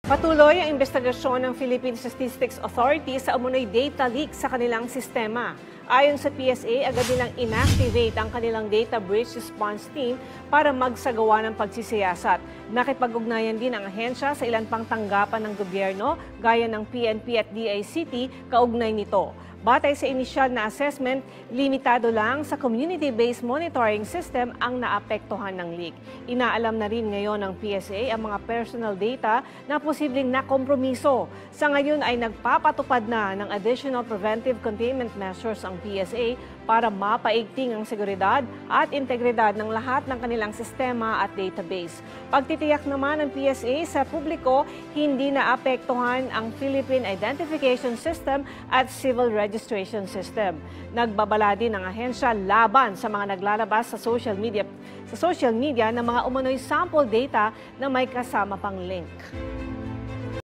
Patuloy ang investigasyon ng Philippine Statistics Authority sa umunoy data leak sa kanilang sistema. Ayon sa PSA, agad nilang inactivate ang kanilang data breach response team para magsagawa ng pagsisiyasat. Nakipag-ugnayan din ang ahensya sa ilan pang tanggapan ng gobyerno gaya ng PNP at DICT kaugnay nito. Batay sa inisyal na assessment, limitado lang sa community-based monitoring system ang naapektuhan ng leak. Inaalam na rin ngayon ng PSA ang mga personal data na posibleng nakompromiso. Sa ngayon ay nagpapatupad na ng additional preventive containment measures ang PSA para mapaigting ang seguridad at integridad ng lahat ng kanilang sistema at database. Pagtitiyak naman ng PSA sa publiko, hindi naapektuhan ang Philippine Identification System at Civil Registration System. Nagbabala din ang ahensya laban sa mga naglalabas sa social media ng mga umunoy sample data na may kasama pang link.